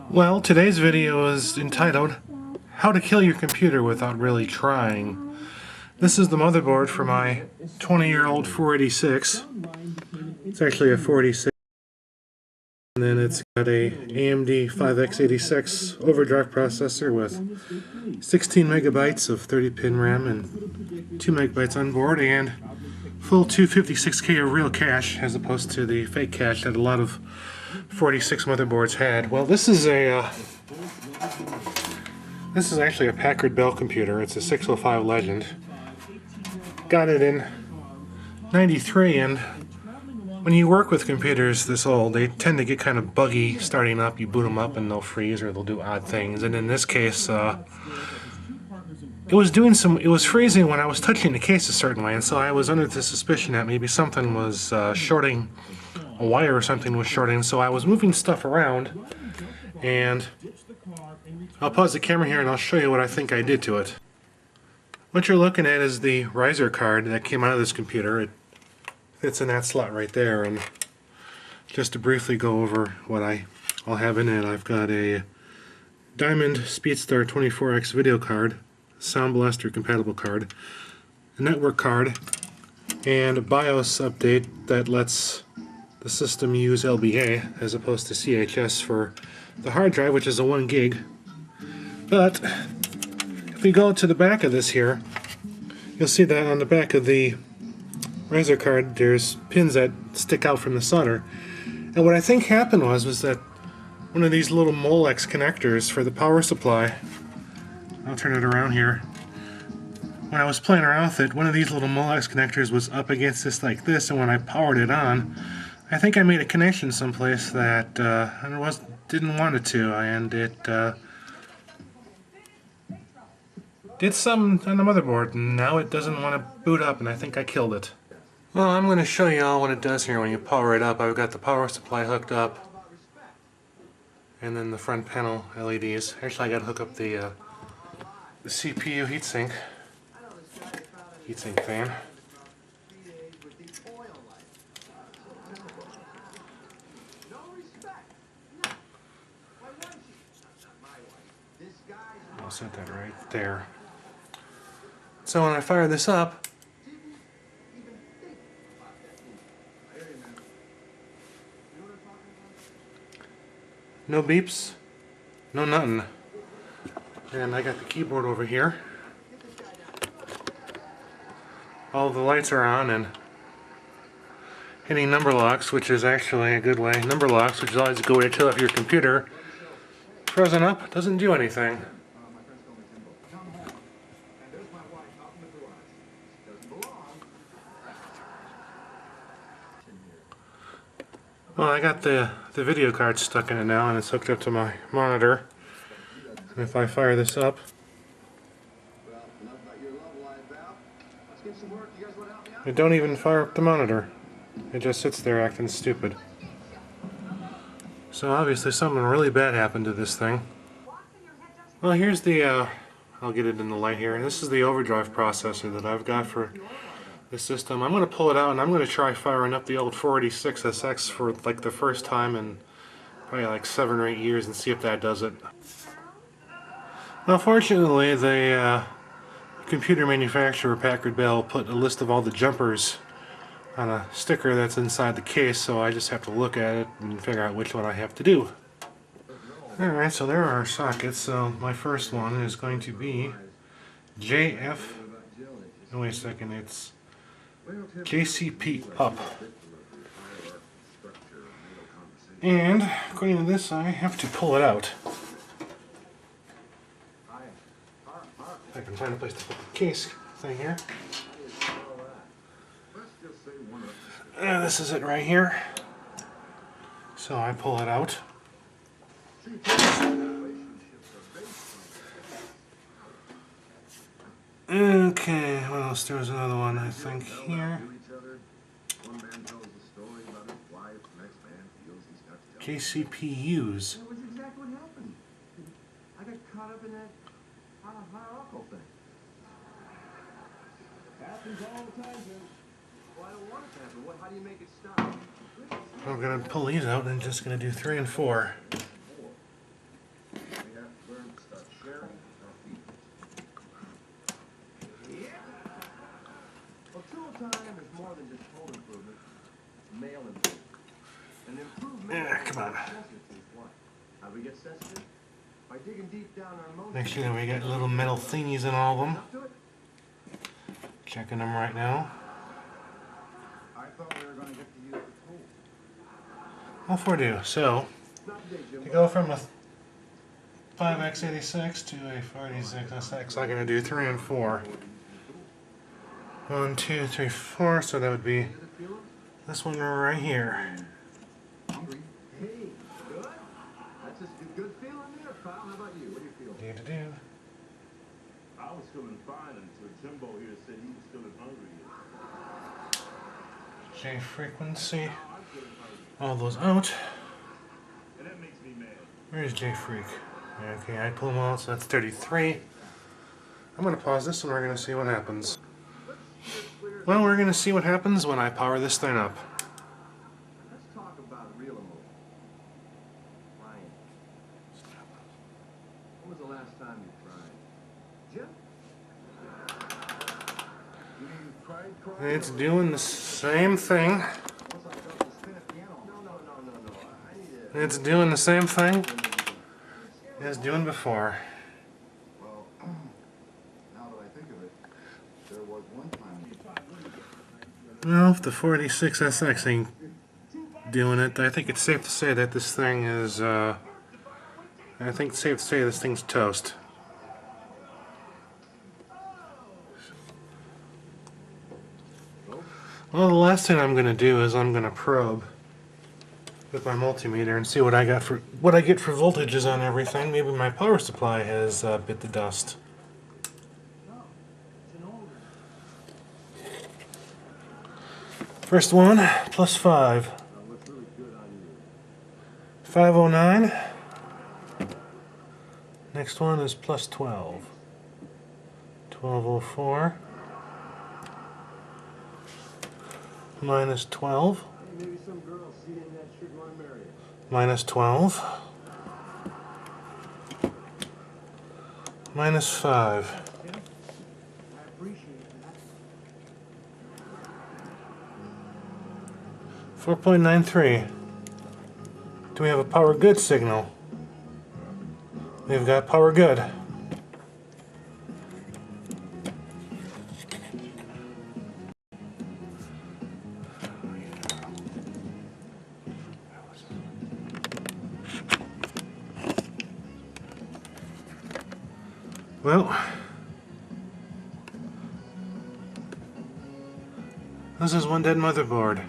Well, today's video is entitled How to Kill Your Computer Without Really Trying. This is the motherboard for my 20-year-old 486. It's actually a 486, and then it's got a AMD 5x86 overdrive processor with 16 megabytes of 30-pin RAM and 2 megabytes on board, and full 256K of real cache as opposed to the fake cache that a lot of 46 motherboards had. Well, this is actually a Packard Bell computer. It's a 605 Legend. Got it in '93, and when you work with computers this old, they tend to get kind of buggy starting up. You boot them up and they'll freeze or they'll do odd things. And in this case, it was freezing when I was touching the case a certain way, and so I was under the suspicion that maybe something was shorting. A wire or something was shorting, so I was moving stuff around, and I'll pause the camera here and I'll show you what I think I did to it. What you're looking at is the riser card that came out of this computer. It fits in that slot right there, and just to briefly go over what I'll have in it, I've got a Diamond Speedstar 24X video card, Sound Blaster compatible card, a network card, and a BIOS update that lets the system use LBA as opposed to CHS for the hard drive, which is a 1 gig. But if we go to the back of this here, you'll see that on the back of the riser card there's pins that stick out from the solder. And what I think happened was that one of these little Molex connectors for the power supply, I'll turn it around here, when I was playing around with it, one of these little Molex connectors was up against this like this, and when I powered it on, I think I made a connection someplace that I didn't want it to, and it did something on the motherboard, and now it doesn't want to boot up, and I think I killed it. Well, I'm going to show you all what it does here when you power it up. I've got the power supply hooked up, and then the front panel LEDs. Actually, I got to hook up the CPU heatsink fan. I'll set that right there. So when I fire this up, no beeps, no nothing. And I got the keyboard over here. All the lights are on and hitting number locks, which is actually a good way. Number locks, which is always a good way to tell if your computer frozen up, doesn't do anything. Well, I got the video card stuck in it now, and it's hooked up to my monitor. And if I fire this up, it don't even fire up the monitor. It just sits there acting stupid. So obviously something really bad happened to this thing. Well, here's the, I'll get it in the light here. This is the overdrive processor that I've got for the system. I'm going to pull it out and I'm going to try firing up the old 486SX for like the first time in probably like 7 or 8 years and see if that does it. Now fortunately the computer manufacturer Packard Bell put a list of all the jumpers on a sticker that's inside the case, so I just have to look at it and figure out which one I have to do. Alright, so there are our sockets. So my first one is going to be JF, oh wait a second, it's JCP up. And according to this, I have to pull it out. I can find a place to put the case thing here. This is it right here. So I pull it out. Okay, what else? There's another one, I think, here. KCPUs. That was exactly what happened. I got caught up in that hierarchical thing. Happens all the time, Jim. Well, I don't want it to happen. How do you make it stop? I'm gonna pull these out and just gonna do 3 and 4. We have to learn to start sharing our feet. Yeah. Well, tool time is more than just home improvement. It's male improvement. An improvement. Yeah, come on. How do we get sensitive? By digging deep down our emotions. Make sure that we got little metal thingies in all of them. Up to it? Checking them right now. I thought we were going to get to use the tool. Off we do. So, Not today, Jim. to go from a 5x86 to a 486SX, I'm going to do 3 and 4. 1, 2, 3, 4. So that would be this one right here. Hungry? Hey, good. That's just a good feeling there, pal. How about you? What do you feel? Do-do-do. I was feeling fine until Jimbo here said he was feeling hungry. J frequency. Now I'm feeling hungry, All those out. and that makes me mad. Where's J freak? Okay, I pull them out, so that's 33. I'm going to pause this and we're going to see what happens. Well, we're going to see what happens when I power this thing up. Let's talk about real emotion. Crying. When was the last time you cried? Jim? You mean you cried? It's doing the same thing. Once I felt the spin at piano. No. I need to... It's doing the same thing as doing before. Well, now that I think of it, there was one time... Well, if the 486SX ain't doing it, I think it's safe to say that this thing is, I think it's safe to say this thing's toast. Well, the last thing I'm going to do is I'm going to probe with my multimeter and see what I get for voltages on everything. Maybe my power supply has bit the dust. First one, plus 5. What's really good on you? 509. Next one is plus 12. 1204. Minus 12. Hey, maybe some girl seeing that should want to marry you. Minus 12. Minus 5. I appreciate that. 4.93. Do we have a power good signal? We've got power good. Well, this is one dead motherboard.